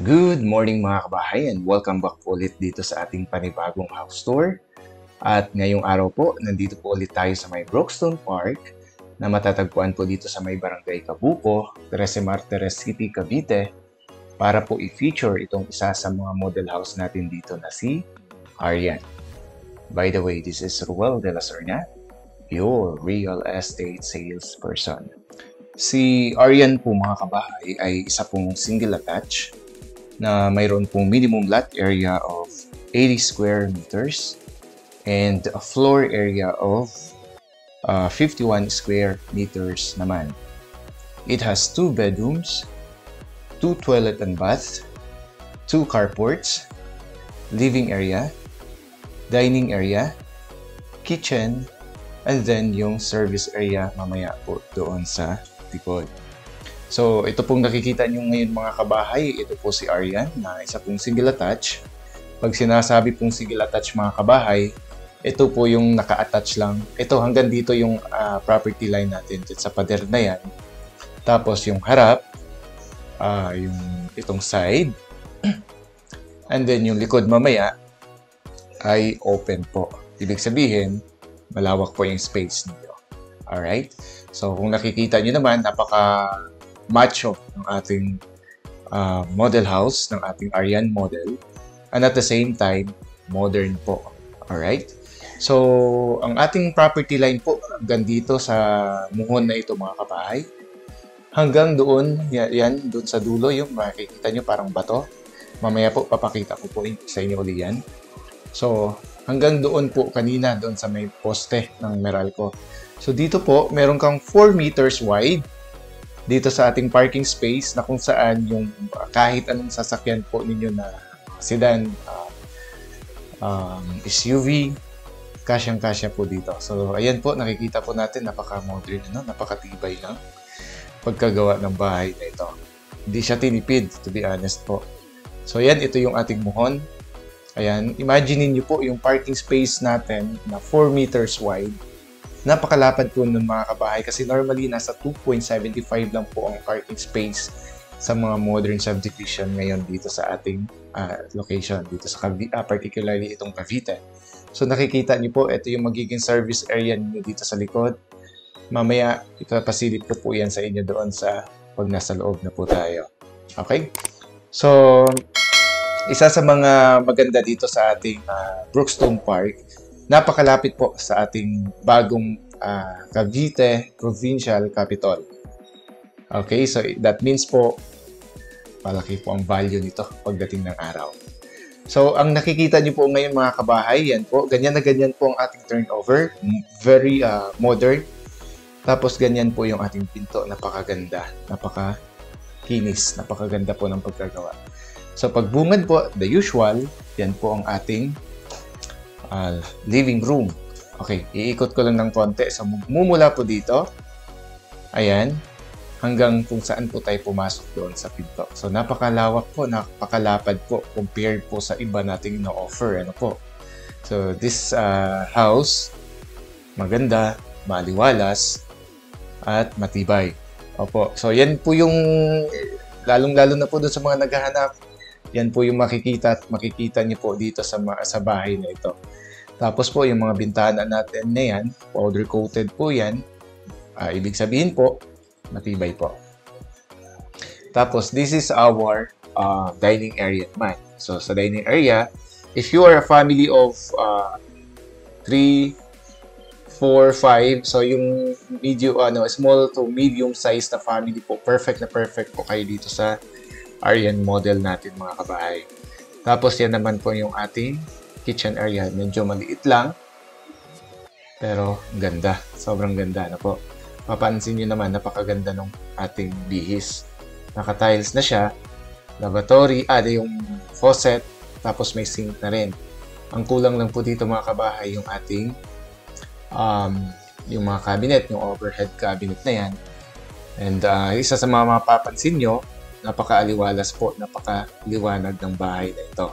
Good morning mga kabahay and welcome back po ulit dito sa ating panibagong house tour. At ngayong araw po, nandito po ulit tayo sa may Brookstone Park na matatagpuan po dito sa may Barangay Cabuco, Trece Martires City, Cavite para po i-feature itong isa sa mga model house natin dito na si Aryan. By the way, this is Ruel de la Serna, your real estate salesperson. Si Aryan po mga kabahay ay isa pong single attached na mayroon pong minimum lot area of 80 square meters and a floor area of 51 square meters naman. It has 2 bedrooms, 2 toilet and bath, 2 carports, living area, dining area, kitchen, and then yung service area mamaya po doon sa likod. So, ito pong nakikita nyo ngayon mga kabahay, ito po si Aryan na isa pong single attach. Pag sinasabi pong single attach mga kabahay, ito po yung naka-attach lang. Ito hanggang dito yung property line natin sa pader na yan. Tapos yung harap, yung itong side. And then yung likod mamaya ay open po. Ibig sabihin, malawak po yung space niyo. Alright? So, kung nakikita nyo naman, macho ng ating model house, ng ating Aryan model, and at the same time, modern po. Alright? So, ang ating property line po, hanggang dito sa muhon na ito mga kabahay, hanggang doon, yan, doon sa dulo, yung makikita nyo parang bato. Mamaya po, papakita ko po sa inyo ulit yan. So, hanggang doon po, kanina, doon sa may poste ng Meralco. So, dito po, meron kang 4 meters wide dito sa ating parking space na kung saan yung kahit anong sasakyan po ninyo na sedan, SUV, kasyang-kasya po dito. So, ayan po, nakikita po natin, napaka-modern, napakatibay lang pagkagawa ng bahay na ito. Hindi siya tinipid, to be honest po. So, ayan, ito yung ating muhon. Ayan, imagine niyo po yung parking space natin na 4 meters wide. Napakalapad po ng mga kabahay kasi normally nasa 2.75 lang po ang parking space sa mga modern subdivision ngayon dito sa ating location, dito sa particularly itong Cavite. So nakikita niyo po, ito yung magiging service area niyo dito sa likod. Mamaya, ipapasilip ko po yan sa inyo doon sa pag nasa loob na po tayo. Okay? So, isa sa mga maganda dito sa ating Brookstone Park, napakalapit po sa ating bagong Cavite Provincial Capital. Okay, so that means po, malaki po ang value nito pagdating ng araw. So, ang nakikita niyo po ngayon mga kabahay, yan po, ganyan na ganyan po ang ating turnover. Very modern. Tapos ganyan po yung ating pinto, napakaganda, napakakinis, napakaganda po ng pagkagawa. So, pagbungad po, the usual, yan po ang ating living room. Okay, iikot ko lang ng konti. So, mumula po dito. Ayan. Hanggang kung saan po tayo pumasok doon sa pinto. So, napakalawak po, napakalapad po compared po sa iba nating ino-offer. Ano po? So, this house, maganda, maliwalas, at matibay. Opo. So, yan po yung, lalong-lalo na po doon sa mga naghahanap. Yan po yung makikita niyo po dito sa bahay na ito. Tapos po, yung mga bintana natin na yan, powder coated po yan. Ibig sabihin po, matibay po. Tapos, this is our dining area naman. So, sa dining area, if you are a family of 3, 4, 5, so yung small to medium size na family po, perfect po kayo dito sa Aryan model natin mga kabahay. Tapos yan naman po yung ating kitchen area. Medyo maliit lang. Pero ganda. Sobrang ganda na po. Mapansin nyo naman, napakaganda ng ating bihis. Naka-tiles na siya. Lavatory. Yung faucet. Tapos may sink na rin. Ang kulang lang po dito mga kabahay, yung ating yung mga cabinet, yung overhead cabinet na yan. And isa sa mga mapapansin nyo, napaka-aliwalas po, napaka-liwanag ng bahay na ito.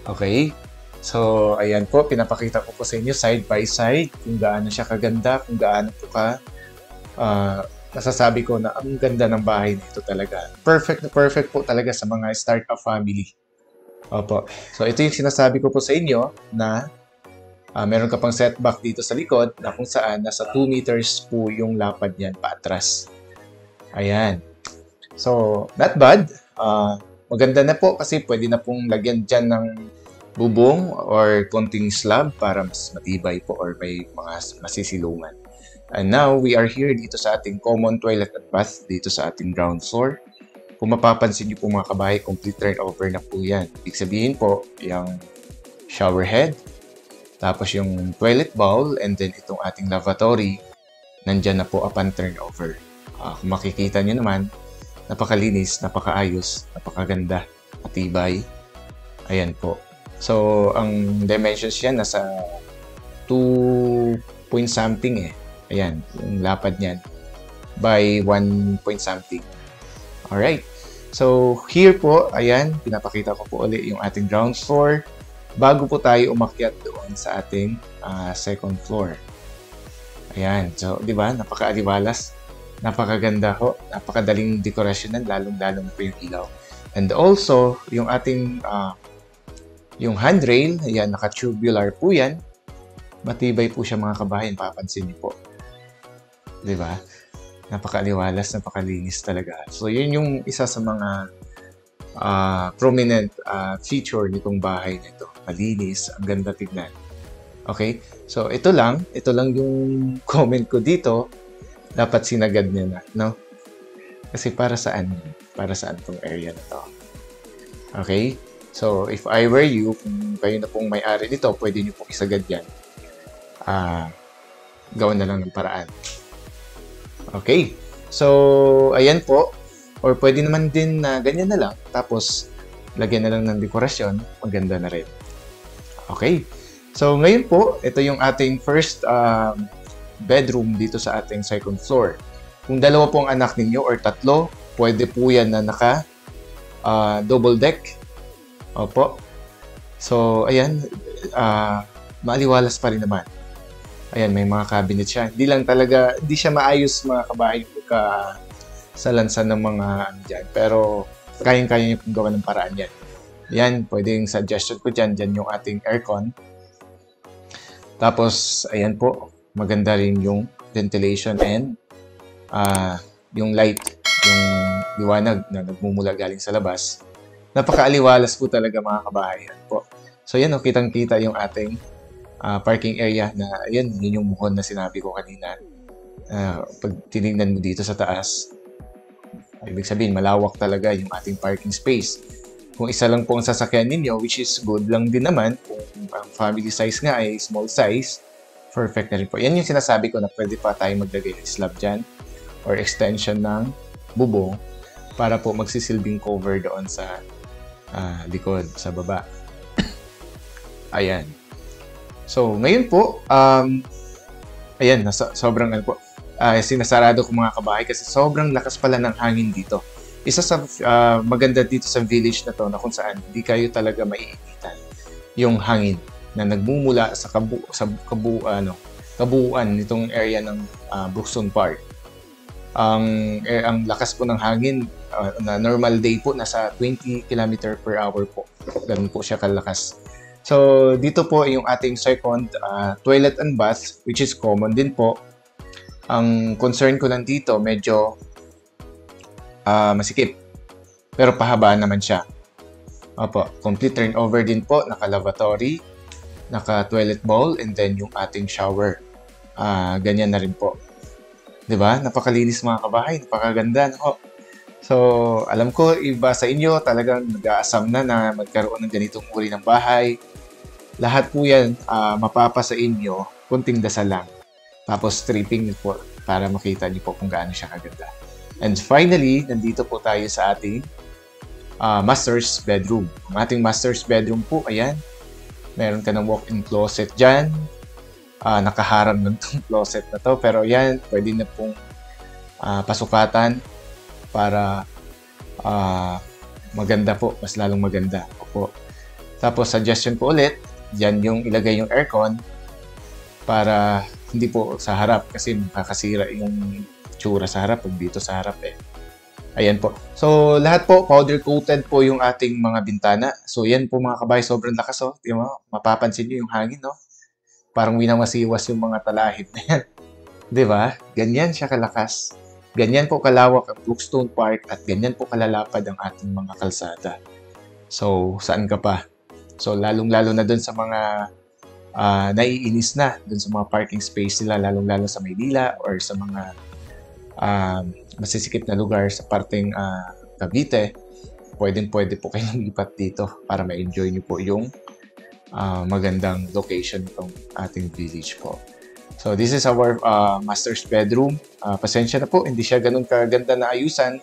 Okay? So, ayan po, pinapakita ko po sa inyo side by side kung gaano siya kaganda, kung gaano po masasabi ko na ang ganda ng bahay nito talaga. Perfect na perfect po talaga sa mga startup family. Opo. So, ito yung sinasabi ko po sa inyo na meron ka pang setback dito sa likod na kung saan nasa 2 meters po yung lapad niyan paatras. Ayan. So, not bad. Maganda na po kasi pwede na pong lagyan dyan ng bubong or konting slab para mas matibay po or may mga masisilungan. And now, we are here dito sa ating common toilet at bath dito sa ating ground floor. Kung mapapansin niyo po mga kabahay, complete turnover na po yan. Ibig sabihin po, yung shower head, tapos yung toilet bowl, and then itong ating lavatory, nandyan na po upon turnover. Kung makikita niyo naman, napakalinis, napakaayos, napakaganda, matibay. Ayan po. So, ang dimensions yan nasa 2 point something eh. Ayan, yung lapad niyan by 1 point something. Alright. So, here po, ayan, pinapakita ko po ulit yung ating ground floor bago po tayo umakyat doon sa ating second floor. Ayan. So, di ba? Napaka-aliwalas. Napakaganda ho. Napakadaling dekorasyonan, lalong-lalong po yung ilaw. And also, yung ating yung handrail, ayan, naka-tubular po yan. Matibay po siya mga kabayan, papansin niyo po. Di ba? Napakaliwalas, napakalinis talaga. So, yun yung isa sa mga prominent feature nitong bahay na ito. Malinis, ang ganda tignan. Okay? So, ito lang yung comment ko dito. Dapat sinagad niya na, no? Kasi para saan? Para saan tong area na to? Okay? So, if I were you, kung kayo na pong may-ari nito, pwede nyo pong isagad yan. Gawin na lang ng paraan. Okay. So, ayan po. Or pwede naman din na ganyan na lang. Tapos, lagyan na lang ng dekorasyon. Maganda na rin. Okay. So, ngayon po, ito yung ating first bedroom dito sa ating second floor. Kung dalawa pong anak ninyo or tatlo, pwede po yan na naka double deck. Opo. So, ayan. Maaliwalas pa rin naman. Ayan, may mga cabinet siya. Hindi siya maayos mga kabahay sa lansan ng mga dyan. Pero, kayang-kaya niyo pong gawa ng paraan yan. Yan, pwedeng suggestion ko dyan. Dyan yung ating aircon. Tapos, ayan po. Maganda rin yung ventilation and yung light, yung liwanag na nagmumula galing sa labas. Napakaaliwalas po talaga mga kabahayan po. So yan, kitang-kita yung ating parking area na yun yung muhon na sinabi ko kanina. Pag tinignan mo dito sa taas, ibig sabihin malawak talaga yung ating parking space. Kung isa lang po ang sasakyan ninyo, which is good lang din naman, kung ang family size nga ay small size, perfect na rin po. Yan yung sinasabi ko na pwede pa tayo maglagay ng slab dyan or extension ng bubong para po magsisilbing cover doon sa likod, sa baba. Ayan. So, ngayon po, ayan, sobrang po, sinasarado ko mga kabahay kasi sobrang lakas pala ng hangin dito. Isa sa maganda dito sa village na to na kung saan hindi kayo talaga maiinitan yung hangin na nagmumula sa kabuuan nitong area ng Brookstone Park. Ang lakas po ng hangin na normal day po nasa 20 km per hour po. Ganun po siya kalakas. So dito po yung ating second toilet and bath, which is common din po. Ang concern ko lang dito medyo masikip pero pahaba naman siya. Opo, complete turnover din po, naka-lavatory, naka-toilet bowl, and then yung ating shower. Ganyan na rin po. 'Di ba? Napakalinis mga kabahay, napakaganda, no? So, alam ko iba sa inyo talagang nag-aasam na magkaroon ng ganitong uri ng bahay. Lahat po 'yan mapapa sa inyo, kunting dasal lang. Tapos stripping niyo po para makita niyo po kung gaano siya kaganda. And finally, nandito po tayo sa ating master's bedroom. Ang ating master's bedroom po, ayan. Meron ka ng walk-in closet dyan. Nakaharang ng closet na to. Pero yan, pwede na pong pasukatan para maganda po. Mas lalong maganda. Opo. Tapos, suggestion ko ulit, dyan yung ilagay yung aircon para hindi po sa harap kasi makakasira yung itsura sa harap pag dito sa harap eh. Ayan po. So, lahat po, powder coated po yung ating mga bintana. So, yan po mga kabahay, sobrang lakas oh. Di mo, mapapansin nyo yung hangin, no? Parang winamasiwas yung mga talahib na yan. Di ba? Ganyan siya kalakas. Ganyan po kalawak ang Brookstone Park at ganyan po kalalapad ang ating mga kalsada. So, saan ka pa? So, lalong-lalo na dun sa mga naiinis na dun sa mga parking space nila, lalong-lalo sa Maynila or sa mga masisikip na lugar sa parteng Cavite, pwede po kayong lipat dito para ma-enjoy nyo po yung magandang location itong ating village po. So, this is our master's bedroom. Pasensya na po, hindi siya ganun kaganda na ayusan.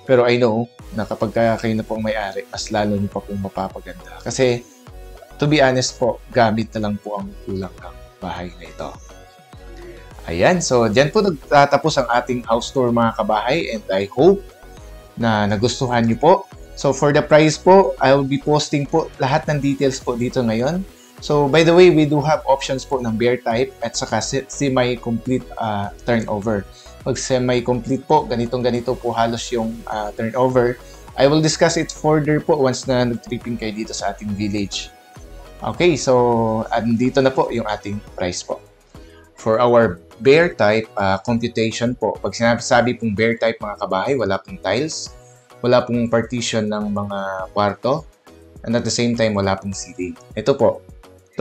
Pero I know na kapag kayo na po ang may-ari, mas lalo nyo pa pong mapapaganda. Kasi, to be honest po, gamit na lang po ang kulang ng bahay na ito. Ayan, so dyan po nagtatapos ang ating house tour mga kabahay and I hope na nagustuhan nyo po. So for the price po, I will be posting po lahat ng details po dito ngayon. So by the way, we do have options po ng bare type at saka semi-complete turnover. Pag semi-complete po, ganito po halos yung turnover. I will discuss it further po once na nag-tripping kayo dito sa ating village. Okay, so andito na po yung ating price po. For our bare type computation po, pag sinasabi pong bare type mga kabahay, wala pong tiles, wala pong partition ng mga kwarto, and at the same time, wala pong ceiling. Ito po,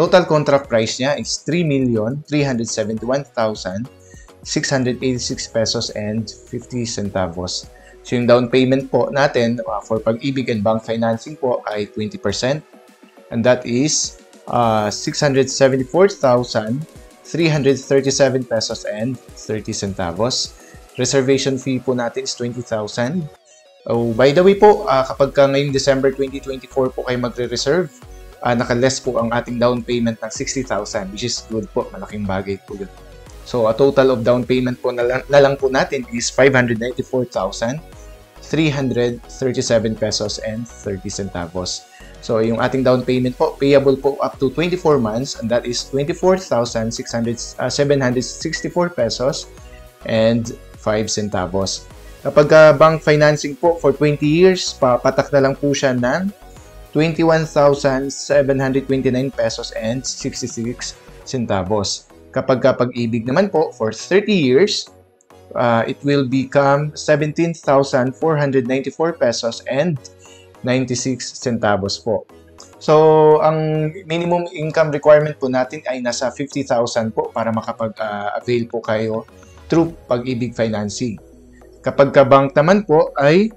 total contract price niya is 3,371,686 pesos and 50 centavos. So yung down payment po natin for Pag-ibig and bank financing po ay 20%, and that is 674,337 pesos and 30 centavos. Reservation fee po natin is 20,000. Oh, by the way po, kapag ngayong December 2024 po kayo magre-reserve, naka-less po ang ating down payment ng 60,000, which is good po, malaking bagay po yun. So, a total of down payment po na lang po natin is 594,337 pesos and 30 centavos. So, yung ating down payment po, payable po up to 24 months, and that is 24,764 pesos and 5 centavos. Kapag bank financing po for 20 years, papatak na lang po siya ng 21,729 pesos and 66 centavos. Kapag Pag-ibig naman po for 30 years, it will become 17,494 pesos and 96 centavos po. So, ang minimum income requirement po natin ay nasa 50,000 po para makapag-avail po kayo through Pag-ibig financing. Kapag bank naman po ay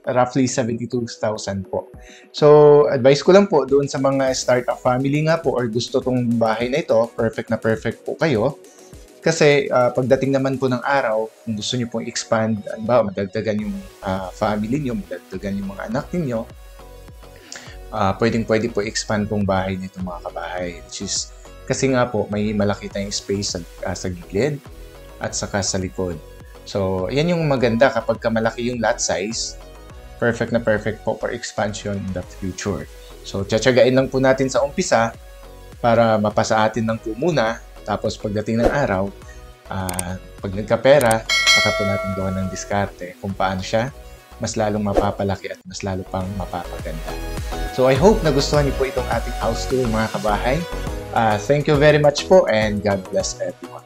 roughly 72,000 po. So, advice ko lang po doon sa mga startup family nga po or gusto tong bahay na ito, perfect na perfect po kayo. Kasi pagdating naman po ng araw, kung gusto nyo pong expand, madagdagan yung family nyo, madagdagan yung mga anak niyo, pwede po expand tong bahay nito mga kabahay. Which is, kasi nga po, may malaki tayong space sa gilid at saka sa likod. So, yan yung maganda kapag malaki yung lot size, perfect na perfect po for expansion in the future. So, tsatsagain lang po natin sa umpisa para mapasa atin ng po muna. Tapos, pagdating ng araw, pag nagkapera, saka po natin gawa ng diskarte kung paano siya mas lalong mapapalaki at mas lalo pang mapapaganda. So, I hope nagustuhan niyo po itong ating house tour mga kabahay. Thank you very much po and God bless everyone.